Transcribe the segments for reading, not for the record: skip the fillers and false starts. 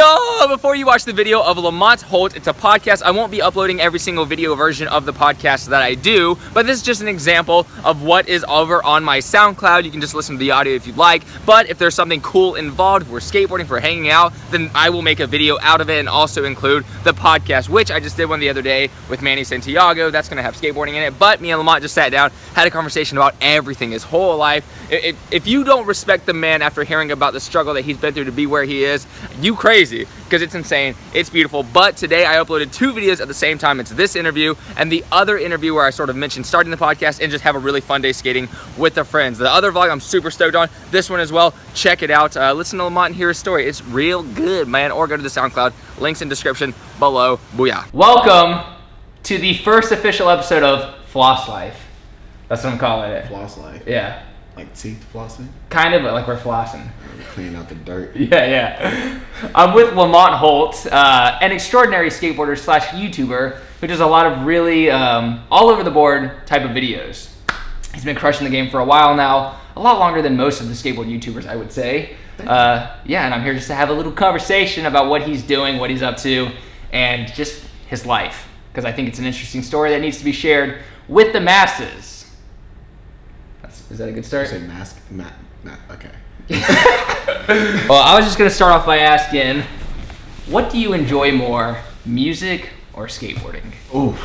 Yo, before you watch the video of Lamont Holt, it's a podcast. I won't be uploading every single video version of the podcast that I do, but this is just an example of what is over on my SoundCloud. You can just listen to the audio if you'd like, but if there's something cool involved, if we're skateboarding, if we're hanging out, then I will make a video out of it and also include the podcast, which I just did one the other day with Manny Santiago. That's gonna have skateboarding in it, but me and Lamont just sat down, had a conversation about everything, his whole life. If you don't respect the man after hearing about the struggle that he's been through to be where he is, you crazy, because it's insane, it's beautiful. But today I uploaded two videos at the same time. It's this interview and the other interview where I sort of mentioned starting the podcast and just have a really fun day skating with the friends. The other vlog I'm super stoked on, this one as well. Check it out. Listen to Lamont and hear his story. It's real good, man. Or go to the SoundCloud, links in description below. Booyah. Welcome to the first official episode of Floss Life. That's what I'm calling it. Floss Life? Yeah. Like teeth flossing? Kind of, but like we're flossing. Cleaning out the dirt. Yeah. I'm with Lamont Holt, an extraordinary skateboarder slash YouTuber who does a lot of really all over the board type of videos. He's been crushing the game for a while now, a lot longer than most of the skateboard YouTubers, I would say. Yeah, and I'm here just to have a little conversation about what he's doing, what he's up to, and just his life, because I think it's an interesting story that needs to be shared with the masses. Is that a good start? You say mask? Okay. Well, I was just going to start off by asking, what do you enjoy more, music or skateboarding? Ooh.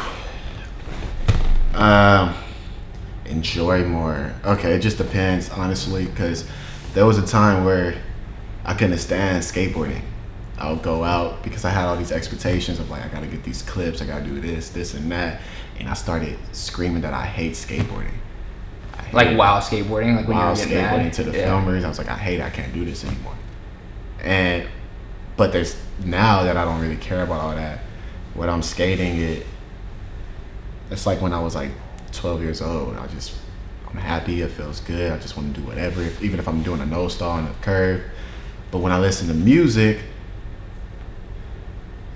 Enjoy more. Okay, it just depends, honestly, because there was a time where I couldn't stand skateboarding. I would go out because I had all these expectations of like, I got to get these clips, I got to do this and that. And I started screaming that I hate skateboarding. Like while skateboarding, like when while you were getting skateboarding mad? to the filmers, I was like, I can't do this anymore. But there's now that I don't really care about all that. When I'm skating, it's like when I was like 12 years old. I'm happy. It feels good. I just want to do whatever, even if I'm doing a nose stall on a curve. But when I listen to music,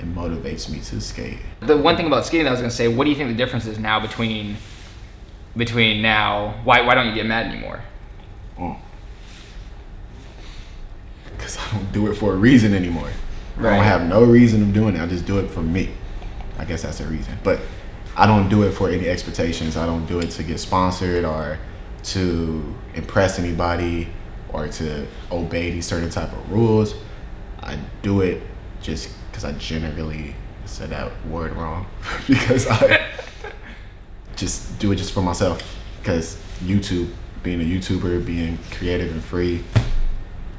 it motivates me to skate. The one thing about skating that I was gonna say, what do you think the difference is now between now, why don't you get mad anymore? Because I don't do it for a reason anymore. Right. I don't have no reason of doing it. I just do it for me. I guess that's the reason. But I don't do it for any expectations. I don't do it to get sponsored or to impress anybody or to obey these certain type of rules. I do it just because I generally said that word wrong. Because I just do it just for myself, because YouTube, being a YouTuber, being creative and free,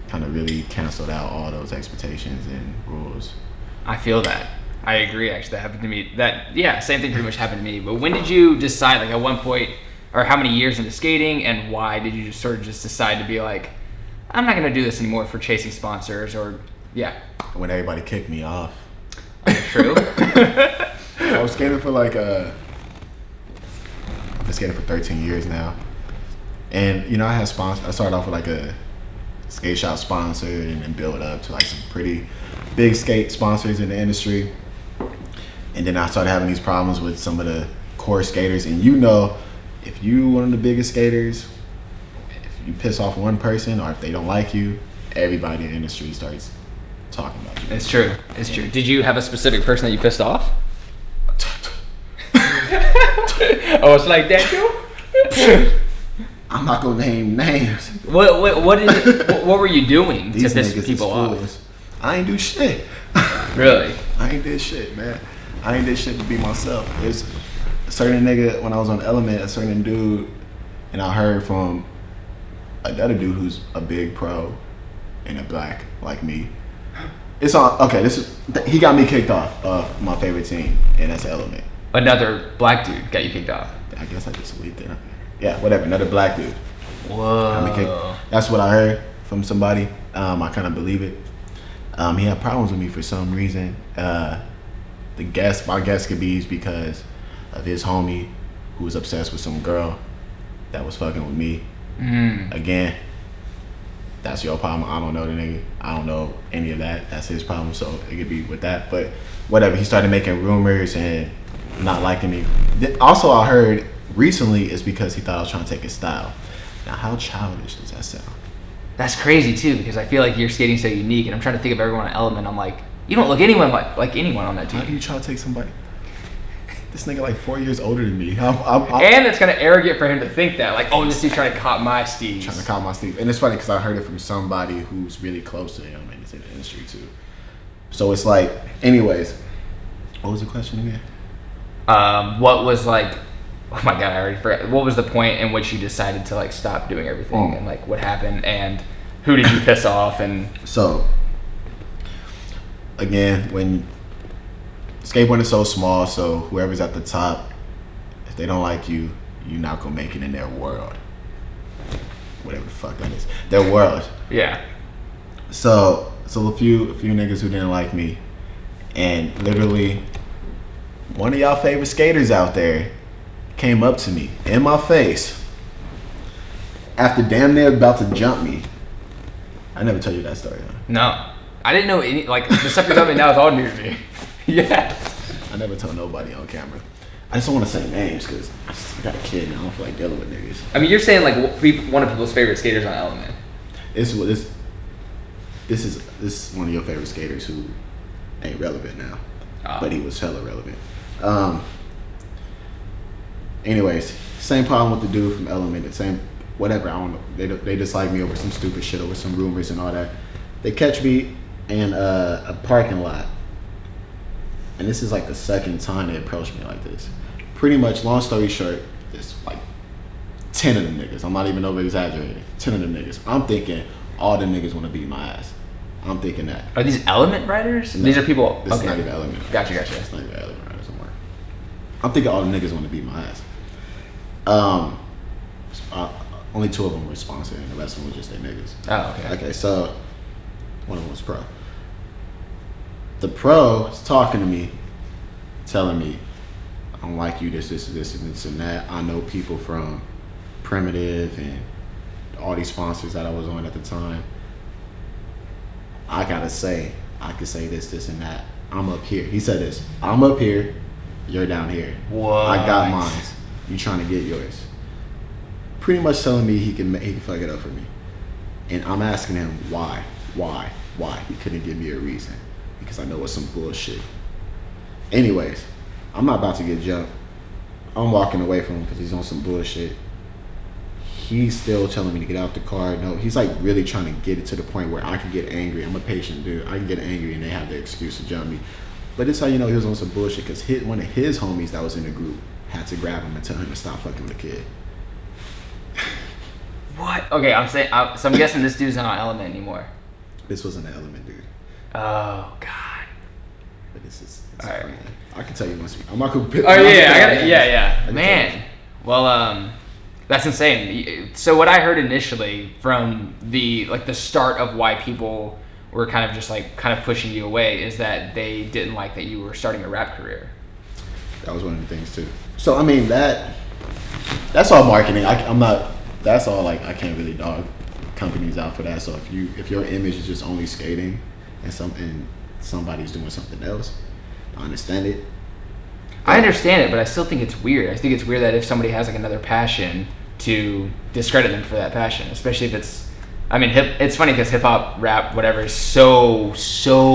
kind of really canceled out all those expectations and rules. I feel that. I agree, actually. That happened to me. Same thing pretty much happened to me. But when did you decide, like at one point, or how many years into skating, and why did you just decide to be like, I'm not going to do this anymore for chasing sponsors, or, yeah. When everybody kicked me off. True. I was skating for like I've been skating for 13 years now. And, you know, I started off with like a skate shop sponsor and then built up to like some pretty big skate sponsors in the industry. And then I started having these problems with some of the core skaters. And you know, if you one of the biggest skaters, if you piss off one person or if they don't like you, everybody in the industry starts talking about you. It's true. It's true. Did you have a specific person that you pissed off? Oh, it's like that too? I'm not gonna name names. What were you doing to piss people off? I ain't do shit. Really? I ain't did shit, man. I ain't did shit to be myself. There's a certain nigga when I was on Element, a certain dude, and I heard from another dude who's a big pro and a black like me. It's on. Okay, he got me kicked off of my favorite team, and that's Element. Another black dude got you kicked off. I guess I just leaked it. Yeah, whatever. Another black dude. Whoa. That's what I heard from somebody. I kind of believe it. He had problems with me for some reason. My guess could be because of his homie who was obsessed with some girl that was fucking with me. Again, that's your problem. I don't know the nigga. I don't know any of that. That's his problem. So it could be with that. But whatever. He started making rumors and not liking me. Also, I heard recently it's because he thought I was trying to take his style. Now, how childish does that sound? That's crazy too, because I feel like your skating's so unique, and I'm trying to think of everyone on Element. I'm like, You don't look anyone like anyone on that How team. do you try to take somebody? This nigga like 4 years older than me. And it's kind of arrogant for him to think that, like, oh, this dude's trying to cop my steez. Trying to cop my steez. And it's funny because I heard it from somebody who's really close to him and he's in the industry too. So it's like, anyways, what was the question again? What was like, oh my God, I already forgot. What was the point in which you decided to like stop doing everything and like what happened and who did you piss off? And so, again, when skateboarding is so small, so whoever's at the top, if they don't like you, you're not gonna make it in their world. Whatever the fuck that is, their world. Yeah. So a few niggas who didn't like me, and literally, one of y'all favorite skaters out there came up to me in my face after damn near about to jump me. I never tell you that story, huh? No, I didn't know any, like the stuff you're telling me now is all new to me. Yeah. I never tell nobody on camera. I just don't want to say names because I got a kid and I don't feel like dealing with niggas. I mean, you're saying like one of people's favorite skaters on Element. This is one of your favorite skaters who ain't relevant now, but he was hella relevant. Anyways, same problem with the dude from Element. The same, whatever. I don't know. They dislike me over some stupid shit, over some rumors and all that. They catch me in a parking lot, and this is like the second time they approached me like this. Pretty much, long story short, it's like 10 of them niggas. I'm not even over exaggerating. 10 of them niggas. I'm thinking all them niggas want to beat my ass. I'm thinking that. Are these Element riders? No, these are people. This is not even Element. Gotcha. It's not even Element riders somewhere. I'm thinking all the niggas want to beat my ass. Only 2 of them were sponsored, and the rest of them were just their niggas. Oh, okay. Okay, so one of them was pro. The pro is talking to me, telling me, I don't like you, this, and that. I know people from Primitive and all these sponsors that I was on at the time. I gotta say, I could say this, and that. I'm up here. He said this, I'm up here, you're down here. What? I got mine. You trying to get yours. Pretty much telling me he can fuck it up for me. And I'm asking him why. He couldn't give me a reason. Because I know it's some bullshit. Anyways, I'm not about to get jumped. I'm walking away from him because he's on some bullshit. He's still telling me to get out the car. No, he's like really trying to get it to the point where I can get angry. I'm a patient dude. I can get angry and they have the excuse to jump me. But it's how you know he was on some bullshit because one of his homies that was in the group had to grab him and tell him to stop fucking with the kid. What? Okay, so I'm guessing this dude's not on Element anymore. This wasn't an Element dude. Oh God. But it's all right. funny. I can tell you once. I'm not gonna. Oh yeah. Man. Well, that's insane. So what I heard initially from the start of why people were kind of pushing you away is that they didn't like that you were starting a rap career. That was one of the things too. So I mean that's all marketing. I'm not. That's all like I can't really dog companies out for that. So if your image is just only skating and somebody's doing something else, I understand it. I understand it, but I still think it's weird. I think it's weird that if somebody has like another passion, to discredit them for that passion, especially if it's. I mean, it's funny because hip hop, rap, whatever is so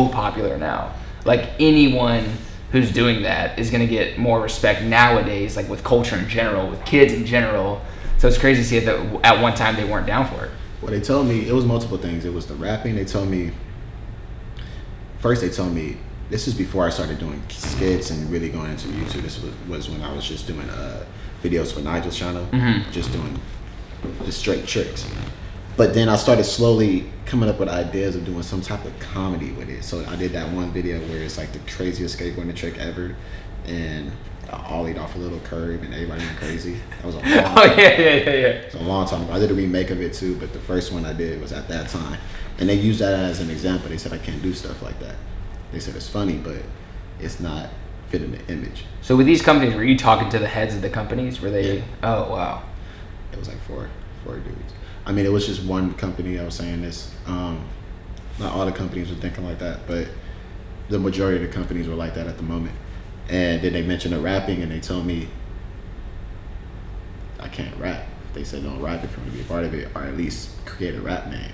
popular now. Like anyone who's doing that is gonna get more respect nowadays, like with culture in general, with kids in general. So it's crazy to see that at one time they weren't down for it. Well, they told me it was multiple things. It was the rapping. They told me this was before I started doing skits and really going into YouTube. This was when I was just doing videos for Nigel's channel, just doing just straight tricks. But then I started slowly coming up with ideas of doing some type of comedy with it. So I did that one video where it's like the craziest skateboarding trick ever, and I ollied off a little curve and everybody went crazy. That was a long time. Oh yeah. It was a long time ago. I did a remake of it too, but the first one I did was at that time. And they used that as an example. They said I can't do stuff like that. They said it's funny, but it's not fitting the image. So with these companies, were you talking to the heads of the companies? Were they? Yeah. Oh wow. It was like four dudes. I mean, it was just one company I was saying this. Not all the companies were thinking like that, but the majority of the companies were like that at the moment. And then they mentioned the rapping, and they told me I can't rap. They said don't rap if you want to be a part of it, or at least create a rap name.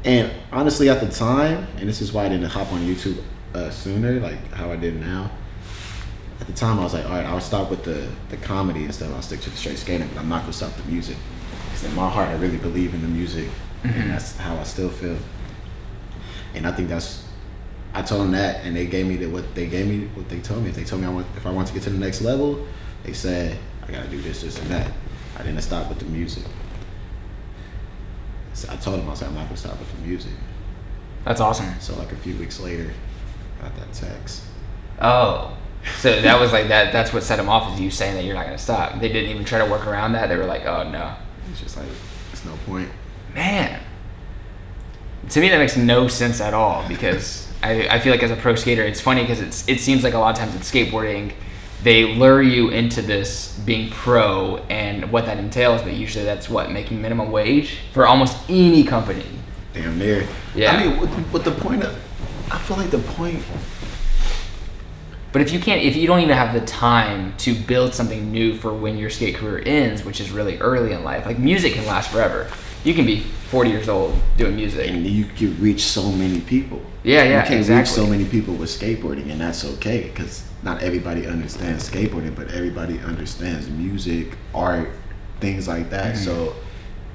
And honestly, at the time, and this is why I didn't hop on YouTube sooner, like how I did now. At the time, I was like, all right, I'll stop with the comedy and stuff. I'll stick to the straight skating, but I'm not gonna stop the music. Because in my heart, I really believe in the music, and that's how I still feel. And I think I told them that, and they gave me what they told me. If they told me if I want to get to the next level, they said I gotta do this, and that. I didn't stop with the music. So I told them, I was like, I'm not gonna stop with the music. That's awesome. So like a few weeks later, I got that text. Oh. So that was like that. That's what set them off, is you saying that you're not gonna stop. They didn't even try to work around that. They were like, "Oh no." It's just like, there's no point. Man, to me that makes no sense at all, because I feel like as a pro skater, it's funny because it seems like a lot of times in skateboarding, they lure you into this being pro and what that entails, but usually that's what, making minimum wage for almost any company. Damn near. Yeah. I mean, what the point of? I feel like the point. But if you don't even have the time to build something new for when your skate career ends, which is really early in life, like music can last forever. You can be 40 years old doing music. And you can reach so many people. Yeah, you can exactly. reach so many people with skateboarding, and that's okay, because not everybody understands skateboarding, but everybody understands music, art, things like that. So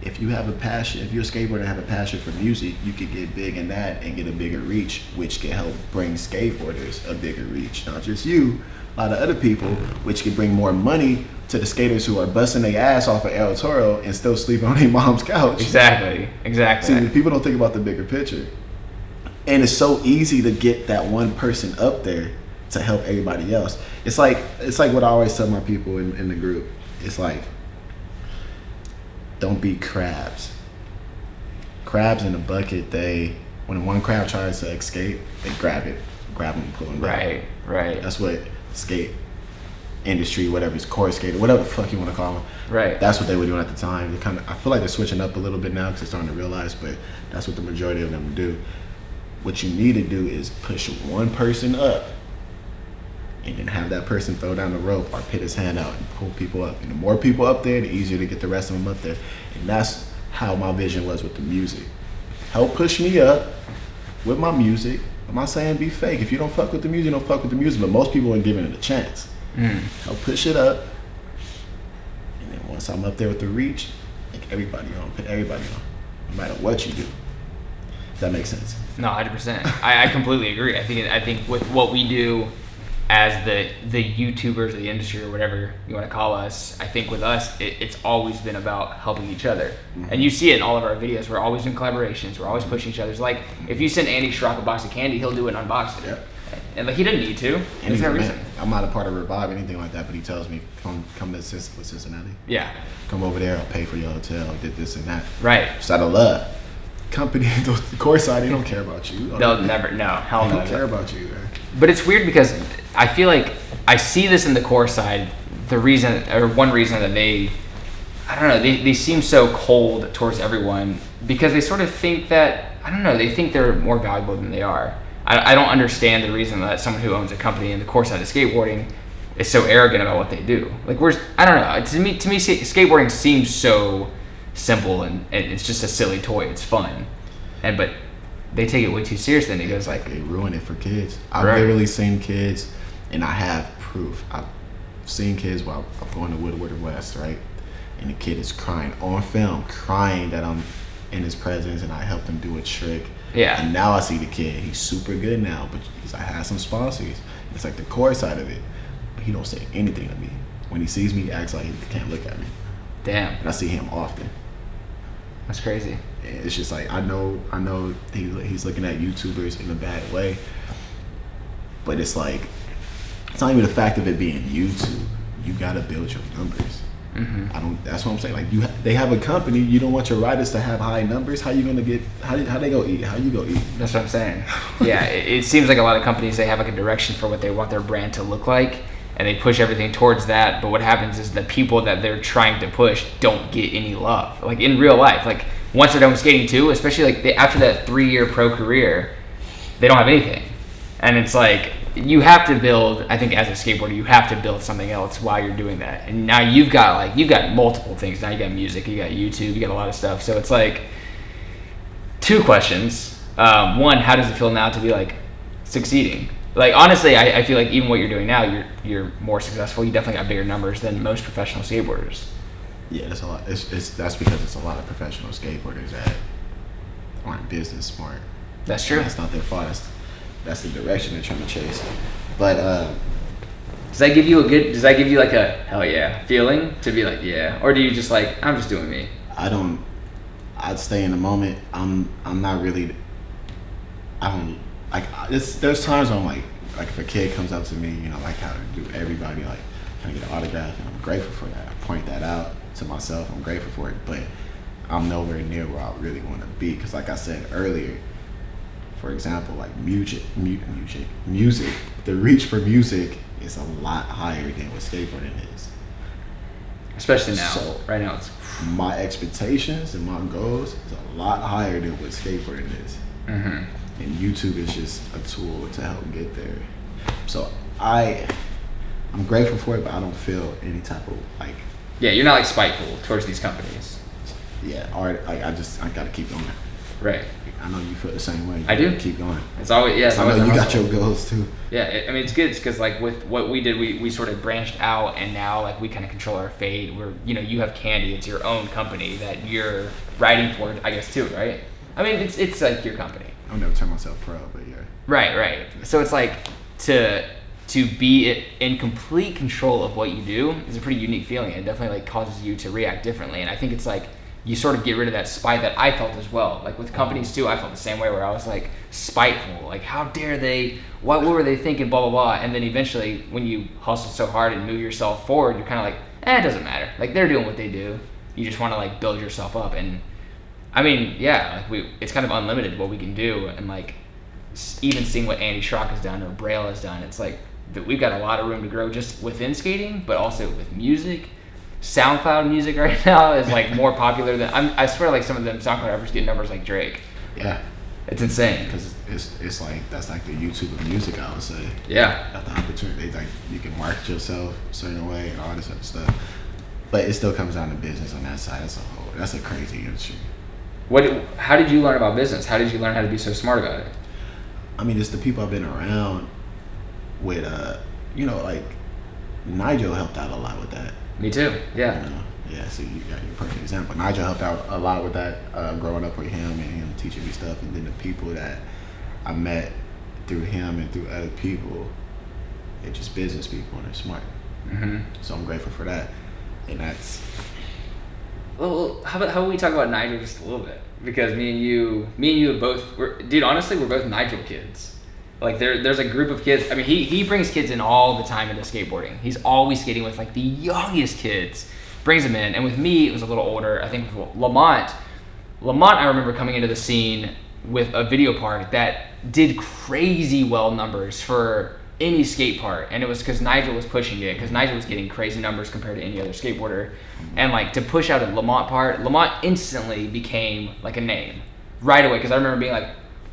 if you have a passion, if you're a skateboarder and have a passion for music, you could get big in that and get a bigger reach, which can help bring skateboarders a bigger reach. Not just you, a lot of other people, which can bring more money to the skaters who are busting their ass off of El Toro and still sleeping on their mom's couch. Exactly. See, people don't think about the bigger picture. And it's so easy to get that one person up there to help everybody else. It's like what I always tell my people in the group. It's like, don't be crabs. Crabs in a bucket, when one crab tries to escape, they grab him, pull him down. Right. That's what skate industry, whatever, it's core skater, whatever the fuck you want to call them. Right. That's what they were doing at the time. I feel like they're switching up a little bit now because they're starting to realize, but that's what the majority of them do. What you need to do is push one person up, and then have that person throw down the rope or put his hand out and pull people up. And the more people up there, the easier to get the rest of them up there. And that's how my vision was with the music. Help push me up with my music. I'm not saying be fake. If you don't fuck with the music, don't fuck with the music. But most people ain't giving it a chance. Help push it up. And then once I'm up there with the reach, take everybody on, put everybody on, no matter what you do. Does that make sense? No, 100%. I completely agree. I think with what we do as the YouTubers of the industry, or whatever you want to call us, I think with us, it's always been about helping each other. And you see it in all of our videos. We're always in collaborations. We're always pushing each other. It's like, if you send Andy Schrock a box of candy, he'll do an unboxing. Yep. And like, he didn't need to. There's no reason. I'm not a part of Revive, anything like that, but he tells me, come to Cincinnati. Yeah. Come over there, I'll pay for your hotel, I did this and that. Right. Just out of love. Company, the core side, they don't care about you. They'll never, no, hell no. They don't care about you, man. But it's weird because I feel like I see this in the core side. One reason that they seem so cold towards everyone, because they sort of think that, they think they're more valuable than they are. I don't understand the reason that someone who owns a company in the core side of skateboarding is so arrogant about what they do. Like, I don't know. To me, skateboarding seems so simple and it's just a silly toy. It's fun, but they take it way too seriously, and it goes like, they ruin it for kids. I've literally seen kids, and I have proof. I've seen kids while I'm going to Woodward West, right? And the kid is crying on film, crying that I'm in his presence and I helped him do a trick. Yeah. And now I see the kid, he's super good now, but I have some sponsors. It's like the core side of it. But he don't say anything to me. When he sees me, he acts like he can't look at me. Damn. And I see him often. That's crazy. And it's just like, I know he's looking at YouTubers in a bad way, but it's like, it's not even the fact of it being YouTube. You gotta build your numbers. That's what I'm saying. Like, they have a company. You don't want your riders to have high numbers. How you gonna get? How they go eat? How you go eat? That's what I'm saying. Yeah, it seems like a lot of companies, they have like a direction for what they want their brand to look like, and they push everything towards that. But what happens is the people that they're trying to push don't get any love. Like in real life, like once they're done with skating too, especially like after that 3-year pro career, they don't have anything, and it's like, you have to build, I think as a skateboarder, you have to build something else while you're doing that. And now you've got multiple things. Now you got music, you got YouTube, you got a lot of stuff. So it's like, 2 questions. One, how does it feel now to be like succeeding? Like honestly, I feel like even what you're doing now, you're more successful. You definitely got bigger numbers than most professional skateboarders. Yeah, it's a lot. That's because it's a lot of professional skateboarders that aren't business smart. That's true. And that's not their fault. That's the direction they're trying to chase. But does that give you like a hell yeah feeling to be like yeah, or do you just like I'm just doing me? I'd stay in the moment. I'm not really. I don't like. There's times when I'm like if a kid comes up to me, you know, like how do everybody like can I get an autograph, and I'm grateful for that. I point that out to myself. I'm grateful for it, but I'm nowhere near where I really want to be. Because like I said earlier, for example, like music, the reach for music is a lot higher than what skateboarding is. Especially now. So right now, it's my expectations and my goals is a lot higher than what skateboarding is. Mm-hmm. And YouTube is just a tool to help get there. So I'm grateful for it, but I don't feel any type of like. Yeah, you're not like spiteful towards these companies. Yeah, art. Like I gotta keep going. Right. I know you feel the same way. I do. Keep going. It's always yeah. It's I always know you got your goals too. Yeah, I mean it's good because like with what we did, we sort of branched out, and now like we kind of control our fate. We're you have CANDI, it's your own company that you're writing for, I guess too, right? I mean it's like your company. I'll never turn myself pro, but yeah. Right. So it's like to be in complete control of what you do is a pretty unique feeling. It definitely like causes you to react differently, and I think it's like you sort of get rid of that spite that I felt as well. Like with companies too, I felt the same way where I was like spiteful, like how dare they, what were they thinking, blah, blah, blah. And then eventually when you hustle so hard and move yourself forward, you're kind of like, it doesn't matter. Like they're doing what they do. You just want to like build yourself up. And I mean, yeah, like it's kind of unlimited what we can do. And like even seeing what Andy Schrock has done or Braille has done, it's like we've got a lot of room to grow just within skating, but also with music. SoundCloud music right now is like more popular than I swear like some of them SoundCloud rappers get numbers like Drake. Yeah, it's insane because it's like that's like the YouTube of music, I would say. Yeah, got the opportunity, like you can market yourself a certain way and all this other stuff, but it still comes down to business on that side. That's a crazy industry. How did you learn about business? How did you learn how to be so smart about it? I mean, it's the people I've been around with. Like Nigel helped out a lot with that. Me too. Yeah. Yeah. So you got your perfect example. Nigel helped out a lot with that, growing up with him and him teaching me stuff, and then the people that I met through him and through other people, they're just business people and they're smart. Mm-hmm. So I'm grateful for that, and that's. Well, how about we talk about Nigel just a little bit, because me and you both, honestly, we're both Nigel kids. Like there's a group of kids. I mean, he brings kids in all the time into skateboarding. He's always skating with like the youngest kids, brings them in. And with me, it was a little older. I think with Lamont, I remember coming into the scene with a video part that did crazy well numbers for any skate part, and it was because Nigel was pushing it, because Nigel was getting crazy numbers compared to any other skateboarder. And like to push out a Lamont part, Lamont instantly became like a name right away, because I remember being like,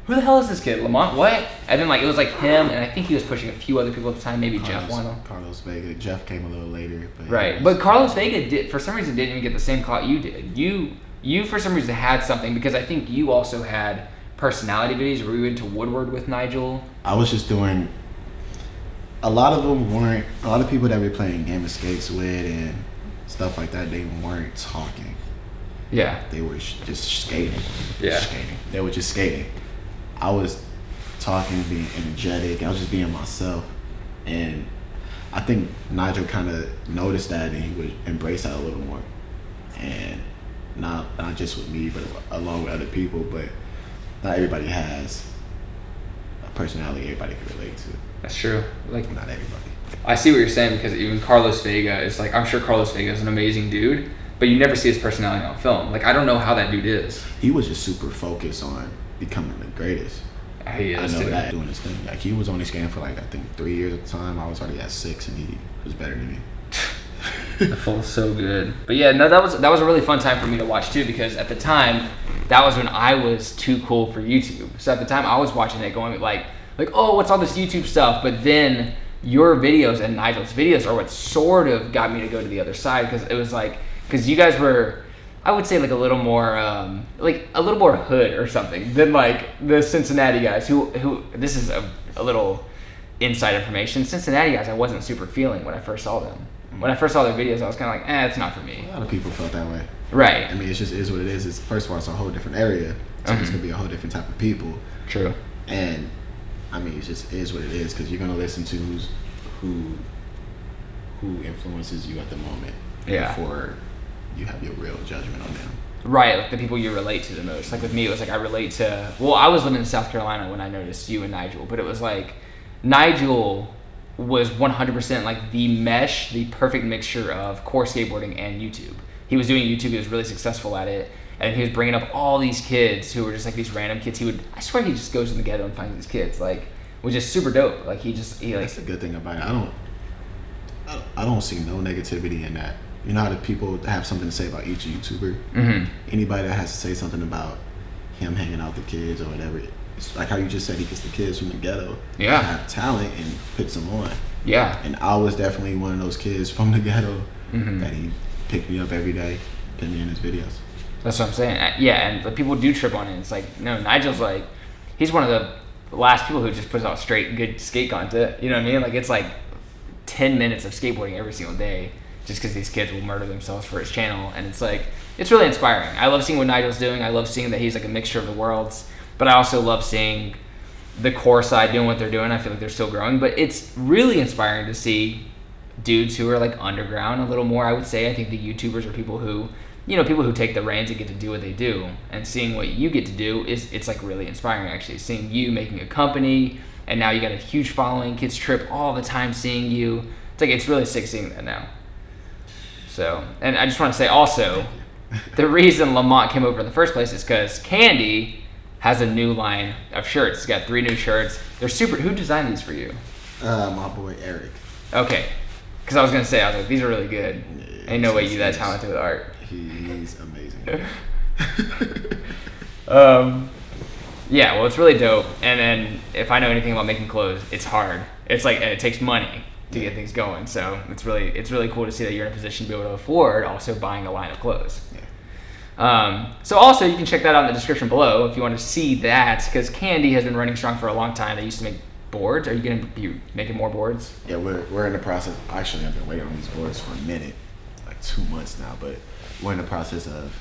who the hell is this kid? Lamont, what? And then like it was like him, and I think he was pushing a few other people at the time, maybe Jeff one of them. Carlos Vega. Jeff came a little later. But right, but Carlos Vega for some reason didn't even get the same clout you did. You for some reason had something, because I think you also had personality videos. Were you into Woodward with Nigel? I was just doing. A lot of people that we were playing Game of Skates with and stuff like that, they weren't talking. Yeah. They were just skating. Yeah. They were just skating. I was talking, being energetic. I was just being myself, and I think Nigel kind of noticed that, and he would embrace that a little more. And not just with me, but along with other people. But not everybody has a personality everybody can relate to. That's true. Like not everybody. I see what you're saying, because even Carlos Vega is like, I'm sure Carlos Vega is an amazing dude, but you never see his personality on film. Like I don't know how that dude is. He was just super focused on becoming the greatest. He is. I know that, doing his thing. Like he was only skating for like I think 3 years at the time. I was already at 6, and he was better than me. That feels so good. But yeah, no, that was a really fun time for me to watch too, because at the time, that was when I was too cool for YouTube. So at the time, I was watching it going like, oh, what's all this YouTube stuff? But then your videos and Nigel's videos are what sort of got me to go to the other side, because it was like, because you guys were I would say like a little more hood or something than like the Cincinnati guys who this is a little inside information. Cincinnati guys I wasn't super feeling when I first saw them. When I first saw their videos I was kind of like, it's not for me. A lot of people felt that way. Right. I mean, it just is what it is. It's, first of all, it's a whole different area, so it's gonna be a whole different type of people. True. And I mean, it just is what it is because you're gonna listen to who influences you at the moment. Yeah. Before you have your real judgment on them. Right, like the people you relate to the most. Like with me, it was like I relate to. Well, I was living in South Carolina when I noticed you and Nigel, but it was like Nigel was 100% like the perfect mixture of core skateboarding and YouTube. He was doing YouTube. He was really successful at it, and he was bringing up all these kids who were just like these random kids. I swear, he just goes in the ghetto and finds these kids, like, which is super dope. Like he like. That's the good thing about it. I don't see no negativity in that. You know how the people have something to say about each YouTuber? Mm-hmm. Anybody that has to say something about him hanging out with the kids or whatever, it's like how you just said he gets the kids from the ghetto. Yeah. Have talent and puts them on. Yeah. And I was definitely one of those kids from the ghetto that he picked me up every day, put me in his videos. That's what I'm saying. Yeah, and the people do trip on it. It's like, no, Nigel's like, he's one of the last people who just puts out straight good skate content. You know what I mean? Like it's like 10 minutes of skateboarding every single day. Just because these kids will murder themselves for his channel, and it's like it's really inspiring. I love seeing what Nigel's doing. I love seeing that he's like a mixture of the worlds, but I also love seeing the core side doing what they're doing. I feel like they're still growing, but it's really inspiring to see dudes who are like underground a little more. I would say I think the YouTubers are people who take the reins and get to do what they do, and seeing what you get to do it's like really inspiring. Actually, seeing you making a company, and now you got a huge following. Kids trip all the time seeing you. It's really sick seeing that now. So, and I just want to say also, the reason Lamont came over in the first place is because CANDI has a new line of shirts. It's got 3 new shirts. They're super. Who designed these for you? My boy Eric. Okay, because I was gonna say, I was like, these are really good. Yeah, Ain't no way you that talented with art. He's amazing. Yeah, well, it's really dope. And then if I know anything about making clothes, it's hard. It's like, and it takes money to get things going. So it's really cool to see that you're in a position to be able to afford also buying a line of clothes. Yeah. So also you can check that out in the description below if you want to see that, because CANDI has been running strong for a long time. They used to make boards. Are you going to be making more boards? Yeah, we're in the process. Actually, I've been waiting on these boards for a minute, like 2 months now. But we're in the process of.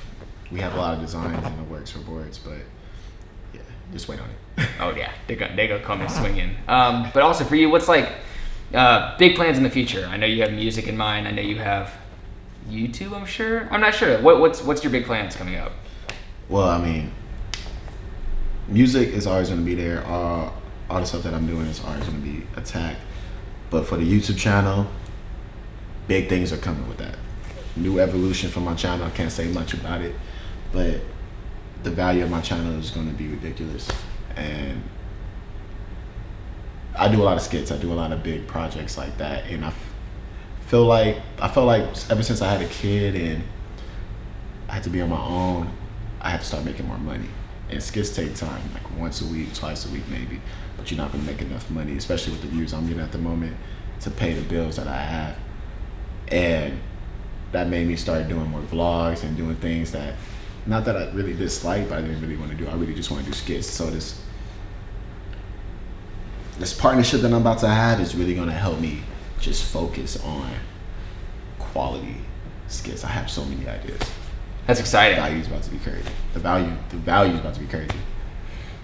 We have a lot of designs in the works for boards, but yeah, just wait on it. Oh yeah, they go come and swing in. But also for you, what's like big plans in the future? I know you have music in mind. I know you have YouTube. I'm not sure. What's your big plans coming up? Well, I mean, music is always going to be there. All the stuff that I'm doing is always going to be attacked. But for the YouTube channel, big things are coming with that. New evolution for my channel. I can't say much about it, but the value of my channel is going to be ridiculous. And I do a lot of skits. I do a lot of big projects like that. And I felt like ever since I had a kid and I had to be on my own, I had to start making more money. And skits take time, like once a week, twice a week maybe. But you're not going to make enough money, especially with the views I'm getting at the moment, to pay the bills that I have. And that made me start doing more vlogs and doing things that, not that I really dislike, but I didn't really want to do. I really just want to do skits. So this partnership that I'm about to have is really going to help me just focus on quality skits. I have so many ideas. That's exciting. The value is about to be crazy. The value is about to be crazy.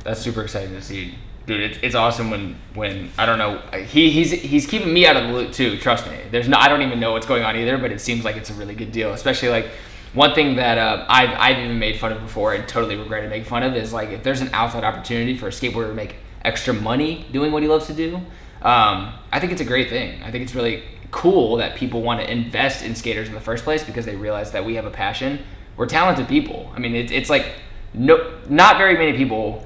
That's super exciting to see. Dude, it's awesome when I don't know, he's keeping me out of the loop too, trust me. I don't even know what's going on either, but it seems like it's a really good deal. Especially like one thing that I've even made fun of before and totally regretted making fun of is like if there's an outside opportunity for a skateboarder to make extra money doing what he loves to do, I think it's a great thing. I think it's really cool that people want to invest in skaters in the first place because they realize that we have a passion. We're talented people. I mean, it's like not very many people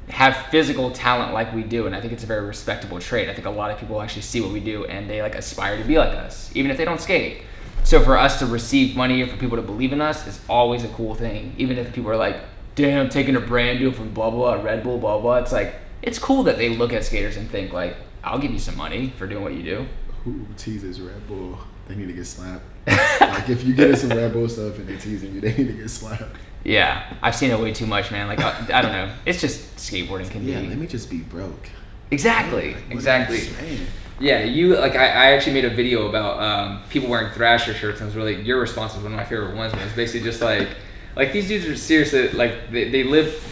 have physical talent like we do, and I think it's a very respectable trait. I think a lot of people actually see what we do and they like aspire to be like us, even if they don't skate. So for us to receive money or for people to believe in us is always a cool thing. Even if people are like, damn, taking a brand deal from blah blah, Red Bull, blah blah. It's like, it's cool that they look at skaters and think like, I'll give you some money for doing what you do. Who teases Red Bull? They need to get slapped. Like if you get in some Red Bull stuff and they're teasing you, they need to get slapped. Yeah, I've seen it way too much, man. Like I don't know. It's just skateboarding can be. Yeah, let me just be broke. Exactly. Like, Exactly. Yeah, you like I actually made a video about people wearing Thrasher shirts, and it was really your response was one of my favorite ones. And it was basically just like these dudes are seriously like they live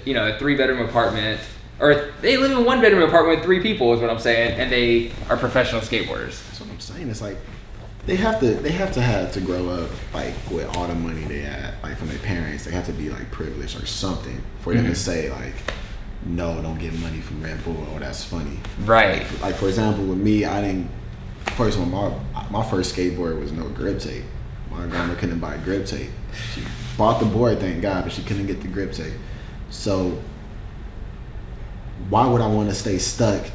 you know, a 3-bedroom apartment, or they live in a 1-bedroom apartment with 3 people is what I'm saying, and they are professional skateboarders. That's what I'm saying. It's like they have to grow up like with all the money they had, like from their parents. They have to be like privileged or something for them to say like, no, don't get money from Red Bull. Oh, that's funny. Right. Like for example, with me, I didn't. First one, my first skateboard was no grip tape. My grandma couldn't buy grip tape. She bought the board, thank God, but she couldn't get the grip tape. So why would I want to stay stuck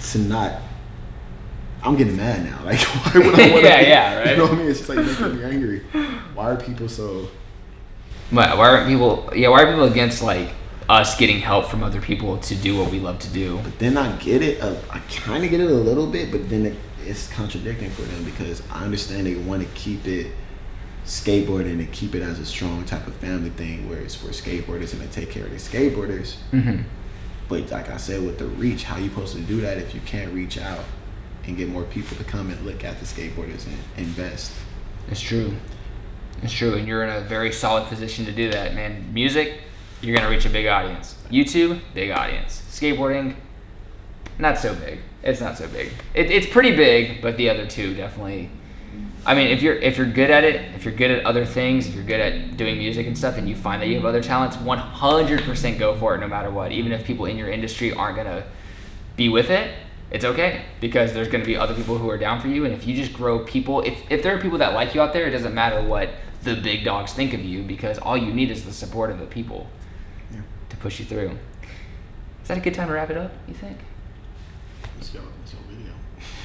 to not? I'm getting mad now. Like why would I want to? Yeah, right. You know what I mean? It's just like making me angry. Why are people so? Why are people against like us getting help from other people to do what we love to do? But then I get it. I kind of get it a little bit, but then it's contradicting for them because I understand they want to keep it skateboarding and keep it as a strong type of family thing, where it's for skateboarders and they take care of the skateboarders. Mm-hmm. But like I said, with the reach, how you supposed to do that if you can't reach out and get more people to come and look at the skateboarders and invest? It's true. It's true, and you're in a very solid position to do that, man. Music, you're gonna reach a big audience. YouTube, big audience. Skateboarding, not so big. It's not so big. It's pretty big, but the other two definitely. I mean, if you're good at it, if you're good at other things, if you're good at doing music and stuff, and you find that you have other talents, 100% go for it, no matter what. Even if people in your industry aren't gonna be with it, it's okay, because there's gonna be other people who are down for you. And if you just grow people, if there are people that like you out there, it doesn't matter what the big dogs think of you, because all you need is the support of the people to push you through. Is that a good time to wrap it up, you think? It's your video.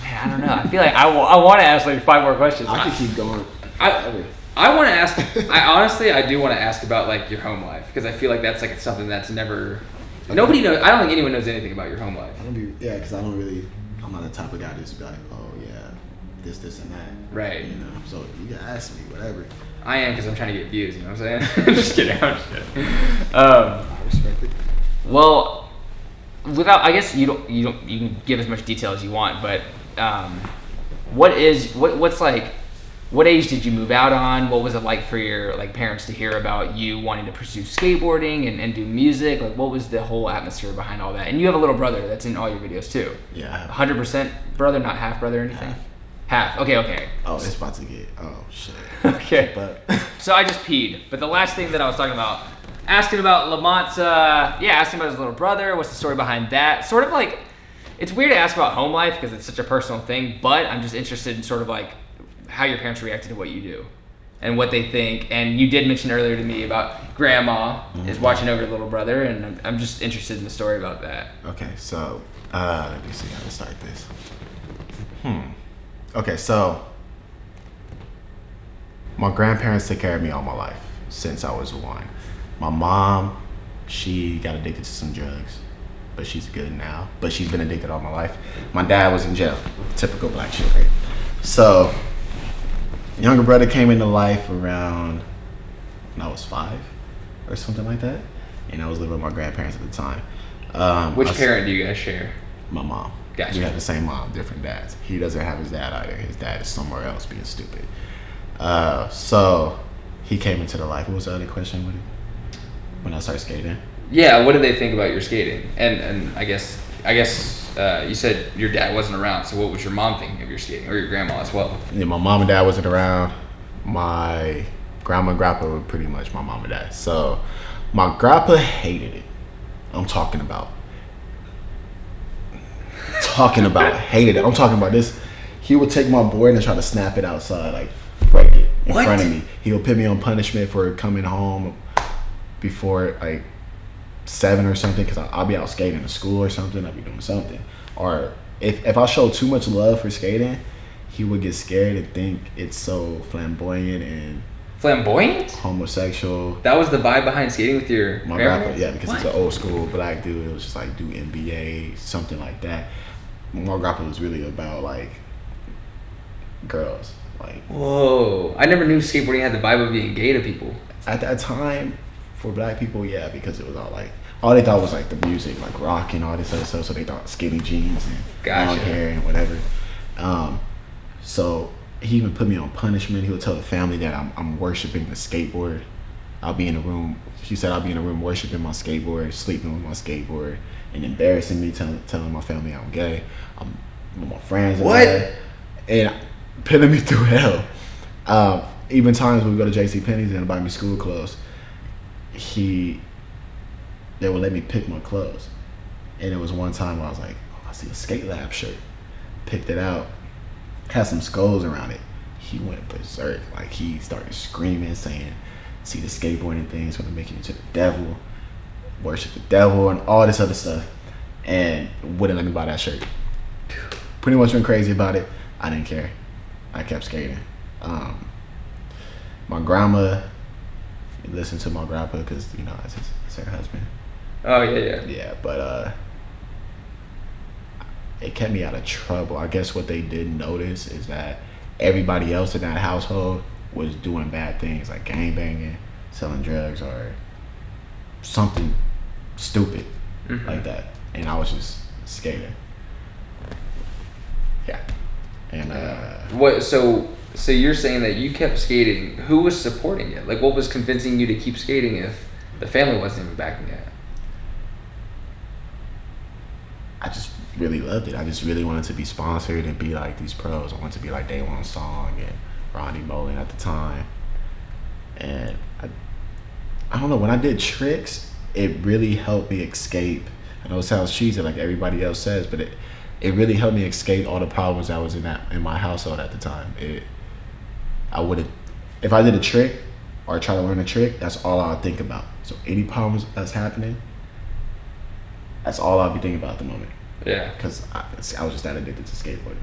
Man, I don't know. I feel like I want to ask like 5 more questions. I could keep going. I want to ask. I do want to ask about like your home life, because I feel like that's like something that's never. Okay. Nobody knows. I don't think anyone knows anything about your home life. Because I'm not the type of guy that's be like, oh yeah, this and that. Right. You know. So you can ask me whatever. I am, because I'm trying to get views. You know what I'm saying? I'm just kidding. I respect it. Well, I guess you can give as much detail as you want, but what age did you move out on? What was it like for your like parents to hear about you wanting to pursue skateboarding and do music? Like, what was the whole atmosphere behind all that? And you have a little brother that's in all your videos too. Yeah. 100% brother, not half brother or anything. Half. Okay. Oh, it's about to get. Oh shit. Okay. But so I just peed. But the last thing that I was talking about, asking about Lamont's, asking about his little brother. What's the story behind that? Sort of like, it's weird to ask about home life because it's such a personal thing. But I'm just interested in sort of like how your parents reacted to what you do and what they think. And you did mention earlier to me about grandma is watching over your little brother, and I'm just interested in the story about that. Okay, so let me see how to start this. Okay, so my grandparents took care of me all my life since I was 1. My mom, she got addicted to some drugs, but she's good now. But she's been addicted all my life. My dad was in jail. Typical black shit, right? So, younger brother came into life around when I was 5 or something like that. And I was living with my grandparents at the time. Which parent do you guys share? My mom. Gotcha. We have the same mom, different dads. He doesn't have his dad either. His dad is somewhere else being stupid. So he came into the life. What was the other question when I started skating? Yeah, what did they think about your skating? And I guess you said your dad wasn't around, so what was your mom thinking of your skating, or your grandma as well? Yeah, my mom and dad wasn't around. My grandma and grandpa were pretty much my mom and dad. So my grandpa hated it. I'm talking about hated it. I'm talking about this. He would take my board and try to snap it outside, like break it in front of me. He would put me on punishment for coming home before like 7 or something, because I'll be out skating at school or something. I'll be doing something. Or if I show too much love for skating, he would get scared and think it's so flamboyant and homosexual. That was the vibe behind skating with your grandpa? Yeah, because he's an old school black dude. It was just like do NBA, something like that. My grandpa was really about like girls. Like, whoa, I never knew skateboarding had the vibe of being gay to people. at that time, for black people, yeah, because it was all they thought was like the music, like rock and all this other stuff. So they thought skinny jeans and long hair and whatever. So he even put me on punishment. He would tell the family that I'm worshiping the skateboard. I'll be in a room. She said I'll be in a room worshiping my skateboard, sleeping with my skateboard, and embarrassing me, telling my family I'm gay. I'm with my friends. And putting me through hell. Even times when we go to J.C. Penney's and buy me school clothes, they would let me pick my clothes. And it was one time where I was like, oh, I see a Skate Lab shirt. Picked it out, had some skulls around it. He went berserk. Like, he started screaming, saying, see the skateboarding things gonna make you into the devil, worship the devil, and all this other stuff. And wouldn't let me buy that shirt. Pretty much went crazy about it. I didn't care. I kept skating. My grandma, listened to my grandpa because, you know, it's her husband. Oh, yeah. Yeah, but it kept me out of trouble. I guess what they didn't notice is that everybody else in that household was doing bad things like gangbanging, selling drugs, or something stupid like that. And I was just skating. Yeah. And what? So you're saying that you kept skating. Who was supporting it? Like, what was convincing you to keep skating if the family wasn't even backing it? I just really loved it. I just really wanted to be sponsored and be like these pros. I wanted to be like Day One Song and Ronnie Mullen at the time. And I don't know, when I did tricks, it really helped me escape. I know it sounds cheesy like everybody else says, but it really helped me escape all the problems that was in my household at the time. If I did a trick or try to learn a trick, that's all I would think about. So any problems that's happening, that's all I'll be thinking about at the moment. Yeah. Because I was just that addicted to skateboarding.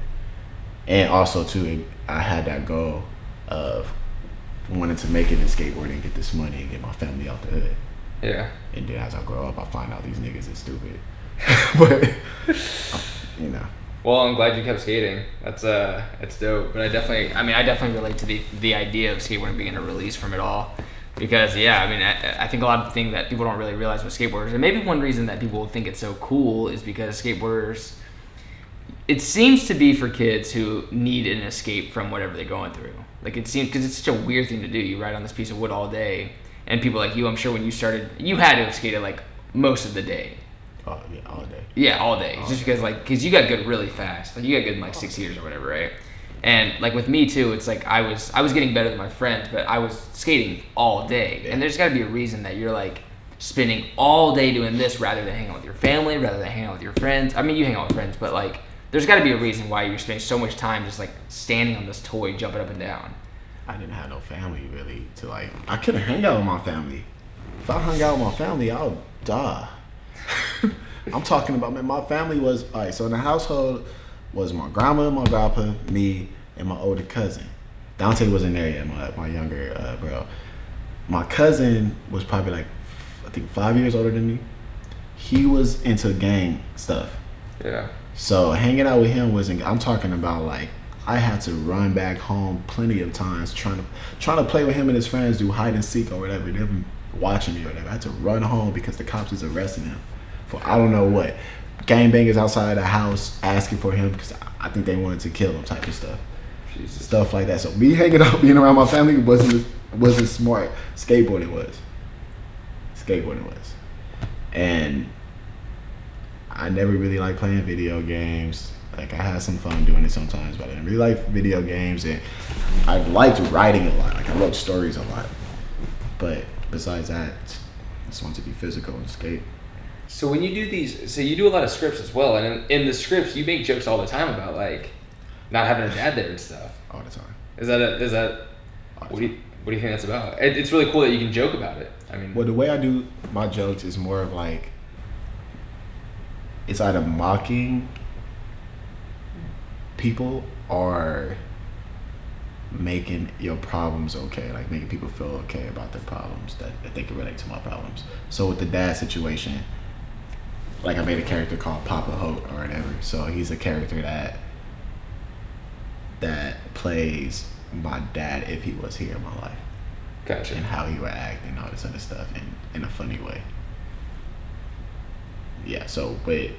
And also, too, I had that goal of wanting to make it in skateboarding and get this money and get my family out the hood. Yeah. And then as I grow up, I find out these niggas is stupid. But, you know. Well, I'm glad you kept skating. That's dope. But I definitely relate to the idea of skateboarding being a release from it all. Because, yeah, I mean, I think a lot of the things that people don't really realize with skateboarders, and maybe one reason that people think it's so cool is because skateboarders, it seems to be for kids who need an escape from whatever they're going through. Like, it seems, because it's such a weird thing to do. You ride on this piece of wood all day, and people like you, I'm sure when you started, you had to have skated, like, most of the day. Oh, yeah, all day. Yeah, all day. Just because you got good really fast. Like, you got good in, like, 6 years or whatever, right? And like with me too, it's like I was getting better than my friends, but I was skating all day. Yeah. And there's got to be a reason that you're like spending all day doing this rather than hanging out with your family, rather than hanging out with your friends. I mean, you hang out with friends, but like there's got to be a reason why you're spending so much time just like standing on this toy, jumping up and down. I didn't have no family really to like. I couldn't hang out with my family. If I hung out with my family, I would die. I'm talking about, man, my family was all right. So in the household was my grandma, my grandpa, me, and my older cousin. Dante wasn't there yet, my younger bro. My cousin was probably like, I think 5 years older than me. He was into gang stuff. Yeah. So hanging out with him wasn't, I'm talking about like, I had to run back home plenty of times trying to play with him and his friends, do hide and seek or whatever. They've been watching me or whatever. I had to run home because the cops was arresting him for I don't know what. Gangbangers outside the house asking for him because I think they wanted to kill him type of stuff. Jesus. Stuff like that. So me hanging out, being around my family wasn't smart. Skateboarding was. And I never really liked playing video games. Like, I had some fun doing it sometimes, but I didn't really like video games. And I liked writing a lot. Like, I wrote stories a lot. But besides that, I just wanted to be physical and skate. So when you do these, so you do a lot of scripts as well, and in the scripts you make jokes all the time about like not having a dad there and stuff. All the time. Is that what do you think that's about? It's really cool that you can joke about it. I mean, well, the way I do my jokes is more of like, it's either mocking people or making your problems okay, like making people feel okay about their problems, that they can relate to my problems. So with the dad situation, like I made a character called Papa Holt or whatever. So he's a character that plays my dad if he was here in my life. Gotcha. And how he would act and all this other stuff in a funny way. Yeah, so, but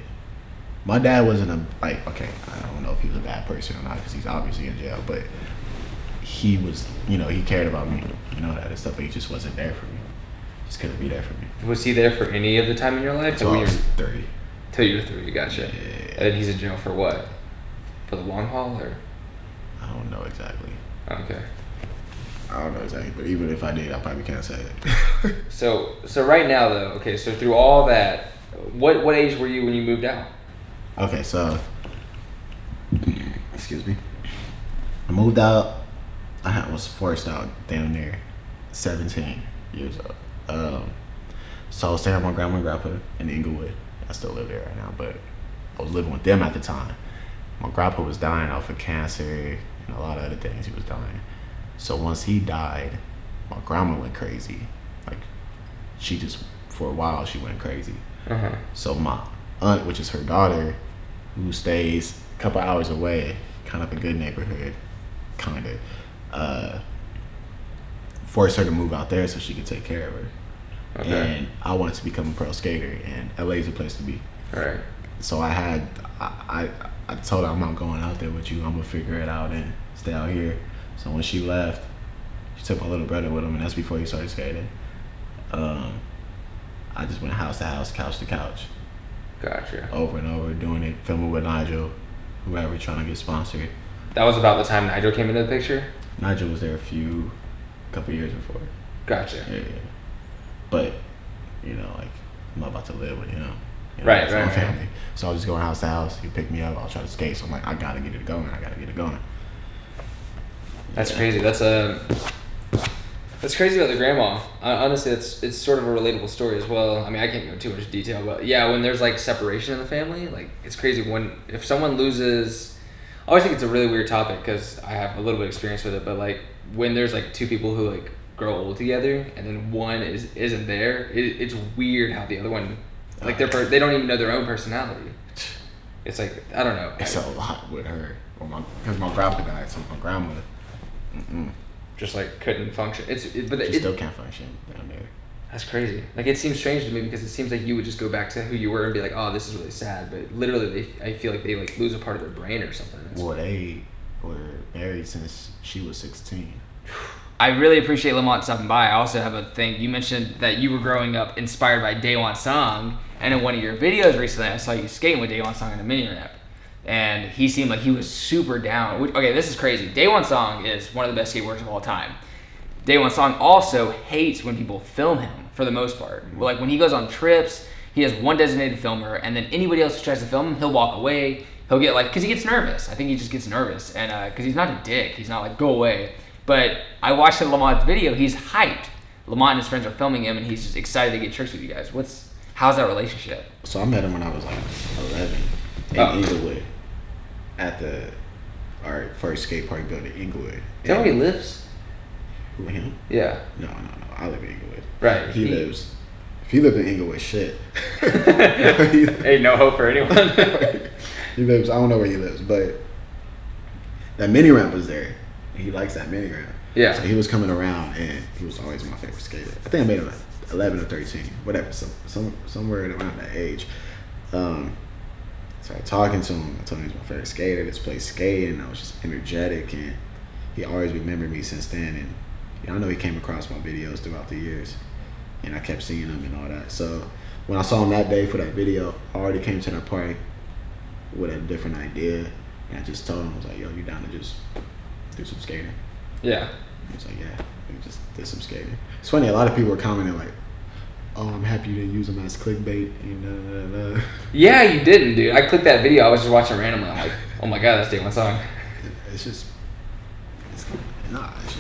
my dad wasn't I don't know if he was a bad person or not because he's obviously in jail, but he was, he cared about me, that stuff, but he just wasn't there for me. Just couldn't be there for me. Was he there for any of the time in your life? Until I was 30. Till you were 30, gotcha. Yeah. And he's in jail for what? For the long haul, or? I don't know exactly. Okay. I don't know exactly, but even if I did, I probably can't say it. So right now though, okay, so through all that, what age were you when you moved out? Okay, so excuse me. I moved out. I was forced out down there, 17 years old. So I was staying with my grandma and grandpa in Inglewood. I still live there right now, but I was living with them at the time. My grandpa was dying off of cancer and a lot of other things. He was dying. So once he died, my grandma went crazy. Like, she just, for a while, she went crazy. Uh-huh. So my aunt, which is her daughter, who stays a couple hours away, kind of a good neighborhood, forced her to move out there so she could take care of her. Okay. And I wanted to become a pro skater, and LA's a place to be. All right. So I told her, I'm not going out there with you. I'm gonna figure it out and stay out here. So when she left, she took my little brother with him, and that's before he started skating. I just went house to house, couch to couch. Gotcha. Over and over, doing it, filming with Nigel, whoever, trying to get sponsored. That was about the time Nigel came into the picture? Nigel was there a couple years before. Gotcha. Yeah. But, like, I'm not about to live with him. Right. My family. So I was just going house to house. He picked me up. I'll try to skate. So I'm like, I gotta get it going. That's crazy. That's crazy about the grandma. Honestly, it's sort of a relatable story as well. I mean, I can't go into too much detail, but yeah, when there's like separation in the family, like it's crazy if someone loses. I always think it's a really weird topic because I have a little bit of experience with it, but like when there's like two people who like grow old together and then one isn't there, it's weird how the other one, like they don't even know their own personality. It's like, I don't know. It's a lot with her. Because my grandpa died, so my grandma just like couldn't function. But she still can't function down there. That's crazy. Like, it seems strange to me because it seems like you would just go back to who you were and be like, oh, this is really sad. But literally, I feel like they like lose a part of their brain or something. Well, they were married since she was 16. I really appreciate Lamont stopping by. I also have a thing. You mentioned that you were growing up inspired by Daewon Song, and in one of your videos recently, I saw you skating with Daewon Song in a mini ramp. And he seemed like he was super down. Okay, this is crazy. Daewon Song is one of the best skateboarders of all time. Daewon Song also hates when people film him, for the most part. Like, when he goes on trips, he has one designated filmer, and then anybody else who tries to film him, he'll walk away. He'll get, like, because he gets nervous. I think he just gets nervous. And because he's not a dick. He's not like, go away. But I watched Lamont's video. He's hyped. Lamont and his friends are filming him, and he's just excited to get tricks with you guys. How's that relationship? So I met him when I was like 11 in Inglewood at our first skate park built in Inglewood. Is that where he lives? Who, him? Yeah. No. I live in Inglewood. Right. If he lived in Inglewood, shit. Ain't no hope for anyone. He lives, I don't know where he lives, but that mini ramp was there. He likes that mini ramp. Yeah. So he was coming around, and he was always my favorite skater. I think I made him at 11 or 13, whatever, somewhere around that age. Started talking to him. I told him he was my favorite skater. This place skating. I was just energetic, and he always remembered me since then. And I know he came across my videos throughout the years, and I kept seeing him and all that. So when I saw him that day for that video, I already came to that party with a different idea, and I just told him, I was like, yo, you down to just do some skating? Yeah. He was like, yeah, we just did some skating. It's funny, a lot of people were commenting like, oh, I'm happy you didn't use them as clickbait and Yeah, you didn't, dude. I clicked that video. I was just watching randomly. I'm like, oh my god, that's Daewon Song. It's just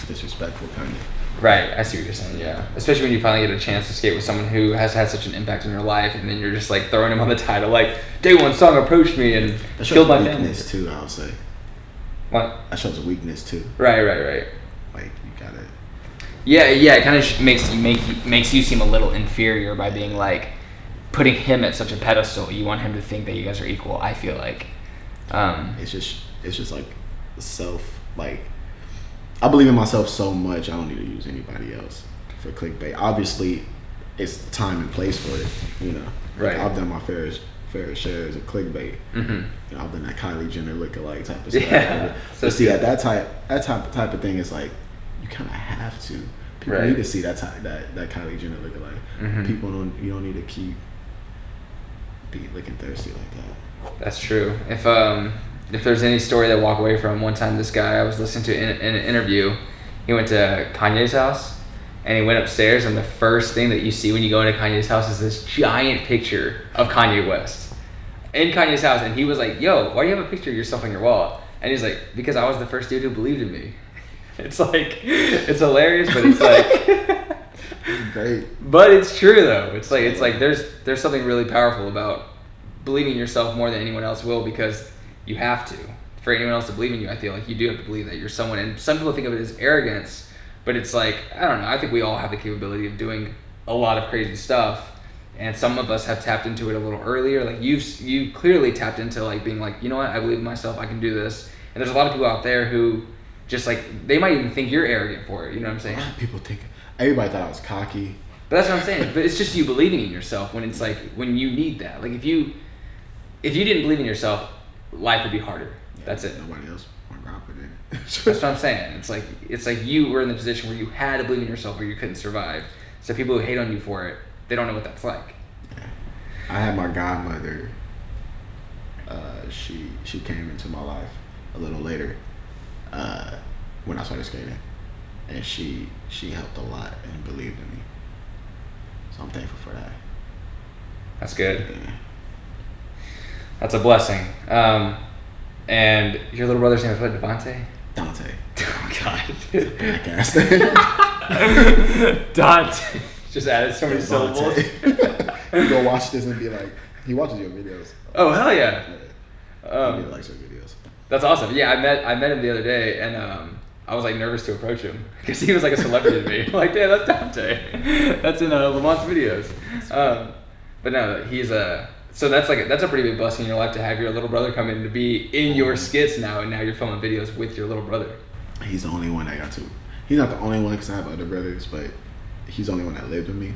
disrespectful, kind of. Right, I see what you're saying. Yeah, especially when you finally get a chance to skate with someone who has had such an impact in your life, and then you're just like throwing him on the title, like Daewon Song approached me and killed my family. Weakness too, I would say. What? That shows a weakness too. Right. Like, you gotta. Yeah. It kind of makes you seem a little inferior by being like putting him at such a pedestal. You want him to think that you guys are equal. I feel like. It's just like self Like, I believe in myself so much, I don't need to use anybody else for clickbait. Obviously, it's time and place for it, you know. Right. Like, I've done my fair shares of clickbait. Mm-hmm. You know, I've done that Kylie Jenner lookalike type of stuff. Yeah. But see, at that type of thing, it's like you kind of have to. People need to see that Kylie Jenner lookalike. Mm-hmm. You don't need to keep be looking thirsty like that. That's true. If there's any story that I walk away from, one time this guy I was listening to in an interview, he went to Kanye's house and he went upstairs, and the first thing that you see when you go into Kanye's house is this giant picture of Kanye West in Kanye's house. And he was like, yo, why do you have a picture of yourself on your wall? And he's like, because I was the first dude who believed in me. It's like, it's hilarious, but it's like great. But it's true though. It's like there's something really powerful about believing in yourself more than anyone else will, because you have to. For anyone else to believe in you, I feel like you do have to believe that you're someone. And some people think of it as arrogance, but it's like, I don't know. I think we all have the capability of doing a lot of crazy stuff, and some of us have tapped into it a little earlier. Like you clearly tapped into like being like, you know what, I believe in myself. I can do this. And there's a lot of people out there who just like, they might even think you're arrogant for it. You know what I'm saying? A lot of people think. Everybody thought I was cocky. But that's what I'm saying. But it's just you believing in yourself when it's like, when you need that. Like if you didn't believe in yourself, life would be harder. Yeah, that's it. Nobody else would rock with it. That's what I'm saying. It's like you were in the position where you had to believe in yourself or you couldn't survive. So people who hate on you for it, they don't know what that's like. Yeah. I had my godmother. She came into my life a little later when I started skating, and she helped a lot and believed in me. So I'm thankful for that. That's good. Yeah. That's a blessing. And your little brother's name is what, Devontae? Dante. Oh God. Black ass name. Dante. Just added so many syllables. You go watch this and be like, he watches your videos. Oh hell yeah. He really likes your videos. That's awesome. Yeah, I met him the other day, and I was like nervous to approach him because he was like a celebrity to me. Like, damn, that's Dante. That's in Lamont's videos. But no, he's so that's a pretty big blessing in your life to have your little brother come in to be in your skits now, and now you're filming videos with your little brother. He's the only one that got to. He's not the only one because I have other brothers, but he's the only one that lived with me.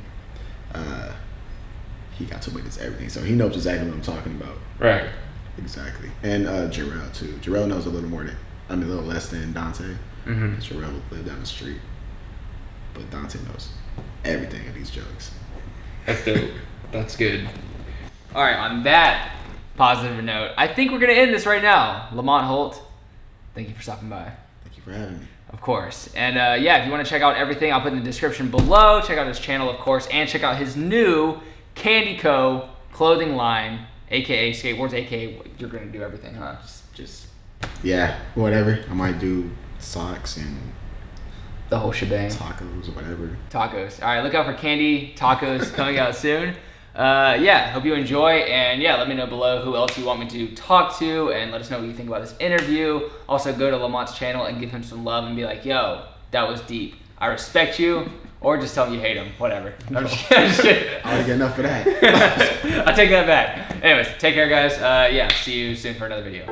He got to witness everything, so he knows exactly what I'm talking about. Right. Exactly. And Jarrell too. Jarrell knows a little less than Dante. Mm-hmm. Jarrell lived down the street, but Dante knows everything of these jokes. That's dope. That's good. All right, on that positive note, I think we're going to end this right now. Lamont Holt, thank you for stopping by. Thank you for having me. Of course. And yeah, if you want to check out everything, I'll put in the description below. Check out his channel, of course, and check out his new CANDI Co. clothing line, aka skateboards, aka you're going to do everything, huh? Just yeah, whatever. I might do socks and the whole shebang. Tacos or whatever. Tacos. All right, look out for CANDI tacos coming out soon. Yeah, hope you enjoy, and yeah, let me know below who else you want me to talk to, and let us know what you think about this interview. Also, go to Lamont's channel and give him some love and be like, yo, that was deep. I respect you, or just tell him you hate him. Whatever. I'm just kidding. I already get enough of that. I take that back. Anyways, take care, guys. Yeah, see you soon for another video.